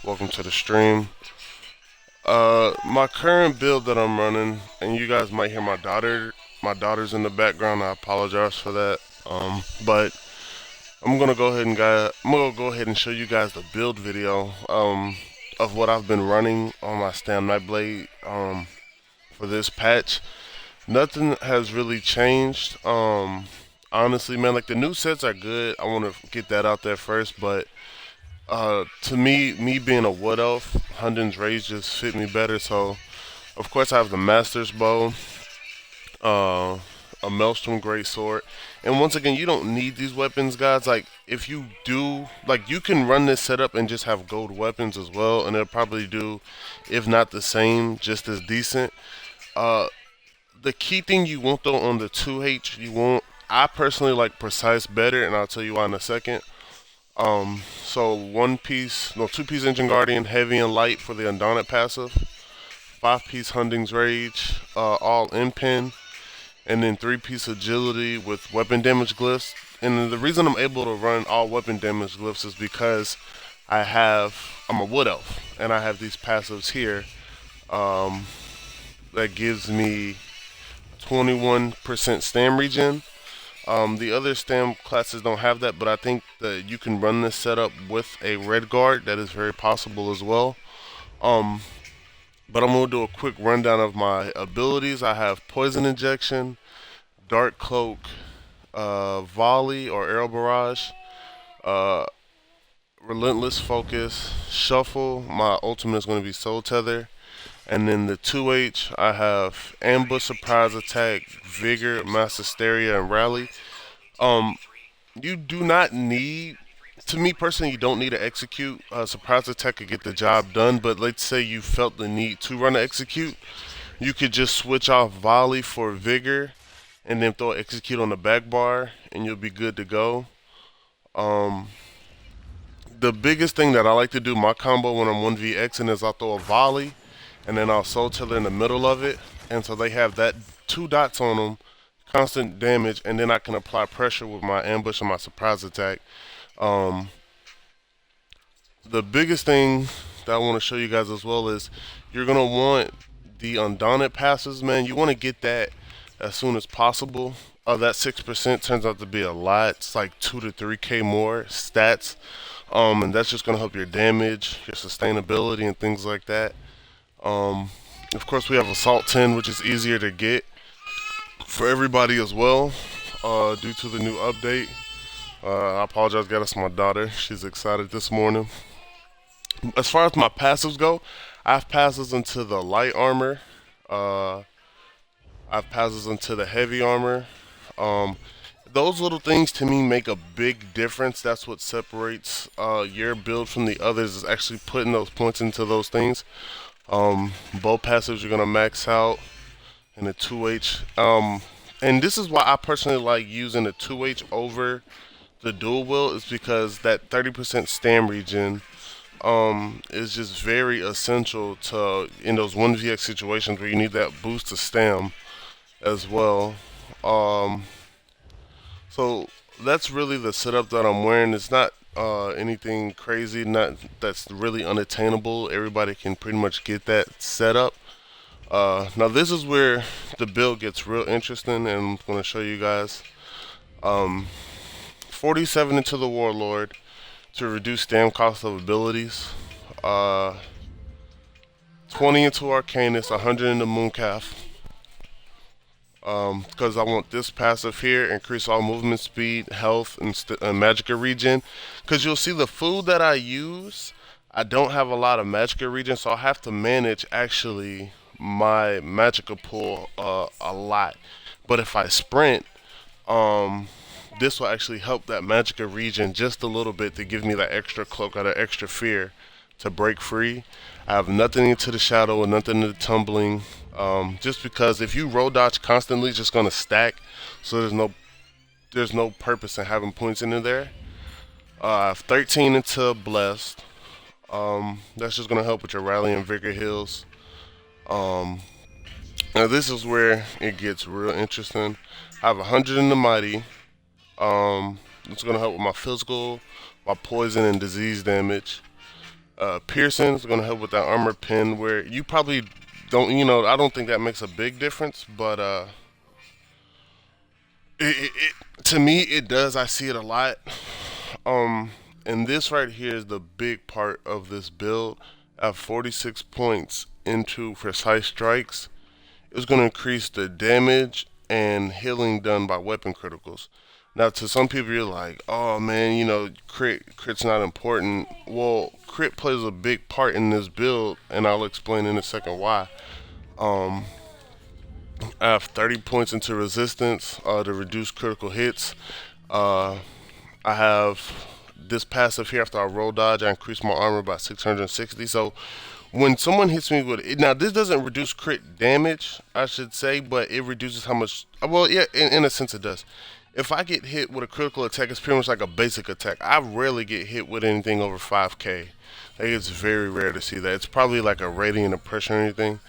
Welcome to the stream. My current build that I'm running, and you guys might hear my daughter's in the background. I apologize for that. But I'm gonna go ahead and show you guys the build video of what I've been running on my Stam Nightblade for this patch. Nothing has really changed. Honestly, man, like the new sets are good. I want to get that out there first, but to me being a wood elf, Hunting's Rage just fit me better. So, of course, I have the Master's Bow, uh, a Maelstrom Great Sword, and once again, you don't need these weapons, guys. Like, if you do, like, you can run this setup and just have gold weapons as well, and it'll probably do, if not the same, just as decent. Uh, the key thing you want though on the 2H, you want. I personally like Precise better, and I'll tell you why in a second. So one piece, no, two-piece Engine Guardian, heavy and light for the Undaunted passive, five-piece Hunting's Rage, all in pin, and then three-piece Agility with weapon damage glyphs. And the reason I'm able to run all weapon damage glyphs is because I'm a wood elf, and I have these passives here that gives me 21% stam regen. The other stam classes don't have that, but I think that you can run this setup with a red guard. That is very possible as well. Um, but I'm gonna do a quick rundown of my abilities. I have poison injection, dark cloak, volley or arrow barrage, uh, relentless focus, shuffle. My ultimate is gonna be soul tether. And then the 2H, I have ambush, surprise attack, vigor, mass hysteria, and rally. Um, you do not need, to me personally, you don't need to execute. Surprise attack could get the job done, but let's say you felt the need to run to execute, you could just switch off volley for vigor, and then throw execute on the back bar, and you'll be good to go. Um, the biggest thing that I like to do my combo when I'm 1vxing is I'll throw a volley, and then I'll soul tiller in the middle of it, and so they have that two dots on them, constant damage, and then I can apply pressure with my ambush and my surprise attack. Um, the biggest thing that I want to show you guys as well is you're gonna want the Undaunted passes, man. You want to get that as soon as possible. That 6% turns out to be a lot. It's like 2 to 3K more stats, and that's just gonna help your damage, your sustainability, and things like that. Um, of course, we have Assault 10, which is easier to get for everybody as well, due to the new update. I apologize, guys. That's my daughter. She's excited this morning. As far as my passives go, I have passes into the light armor. Uh, I have passes into the heavy armor. Um, those little things to me make a big difference. That's what separates your build from the others. Is actually putting those points into those things. Both passives you're gonna max out in the 2H. And this is why I personally like using the 2H over the dual wield, is because that 30% stam regen is just very essential to in those 1vx situations where you need that boost to stam as well. Um, so that's really the setup that I'm wearing. It's not anything crazy, not that's really unattainable. Everybody can pretty much get that setup. Now this is where the build gets real interesting, and I'm going to show you guys. 47 into the Warlord to reduce stam cost of abilities. Uh, 20 into Arcanist, 100 into Mooncalf. Because I want this passive here, increase all movement speed, health, and magicka regen. Because you'll see the food that I use, I don't have a lot of magicka regen, so I have to manage actually my magicka pool a lot. But if I sprint, um, this will actually help that magicka regen just a little bit to give me that extra cloak or that extra fear to break free. I have nothing into the shadow and nothing into the tumbling. Just because if you roll dodge constantly, it's just gonna stack. So there's no purpose in having points in there. I have 13 into blessed. That's just gonna help with your rally and vigor heals. Um, Now this is where it gets real interesting. I have 100 in the mighty. It's gonna help with my physical, my poison and disease damage. Piercing's gonna help with that armor pin, where you probably don't, I don't think that makes a big difference, but to me it does. I see it a lot. Um, and this right here is the big part of this build. I have 46 points into precise strikes. It's going to increase the damage and healing done by weapon criticals. Now, to some people, you're like, oh man, crit's not important. Well, crit plays a big part in this build, and I'll explain in a second why. Um, I have 30 points into resistance to reduce critical hits. Uh, I have this passive here after I roll dodge. I increase my armor by 660. So when someone hits me with it, now this doesn't reduce crit damage, I should say, but it reduces how much. Well, yeah, in a sense it does. If I get hit with a critical attack, it's pretty much like a basic attack. I rarely get hit with anything over 5k. Like, it's very rare to see that. It's probably like a radiant oppression or anything.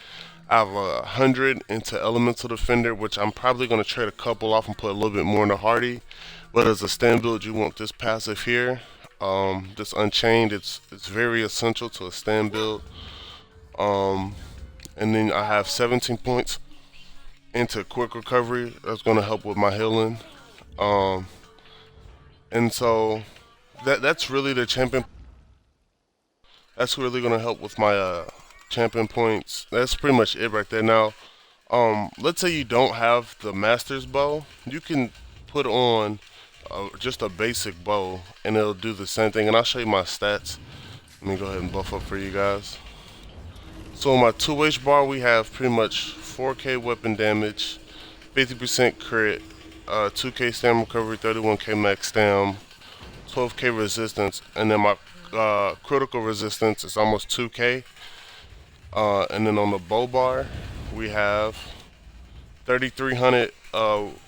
I have 100 into Elemental Defender, which I'm probably going to trade a couple off and put a little bit more into Hardy. But as a stand build, you want this passive here. This Unchained, it's very essential to a stand build. Um, and then I have 17 points into Quick Recovery. That's going to help with my healing. Um, and so that's really the champion. That's really going to help with my champion points. That's pretty much it right there. Now, let's say you don't have the Master's Bow, you can put on just a basic bow, and it'll do the same thing. And I'll show you my stats. Let me go ahead and buff up for you guys. So on my 2H bar, we have pretty much 4k weapon damage, 50% crit, 2k stam recovery, 31k max stam, 12k resistance, and then my critical resistance is almost 2k. And then on the bow bar, we have 3,300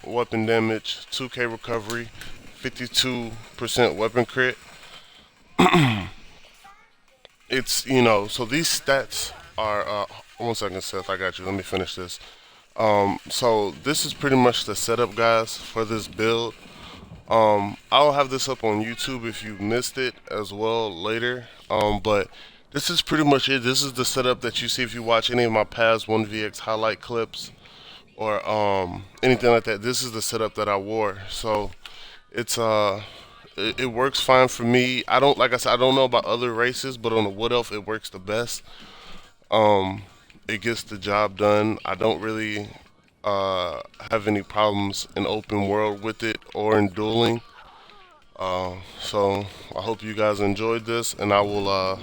weapon damage, 2k recovery, 52% weapon crit. So these stats are. 1 second, Seth. I got you. Let me finish this. So this is pretty much the setup, guys, for this build. I'll have this up on YouTube if you missed it as well later. But this is pretty much it. This is the setup that you see if you watch any of my past 1VX highlight clips or anything like that. This is the setup that I wore. So it's it works fine for me. I don't, like I said, I don't know about other races, but on the Wood Elf it works the best. Um, it gets the job done. I don't really have any problems in open world with it or in dueling. So I hope you guys enjoyed this, and I will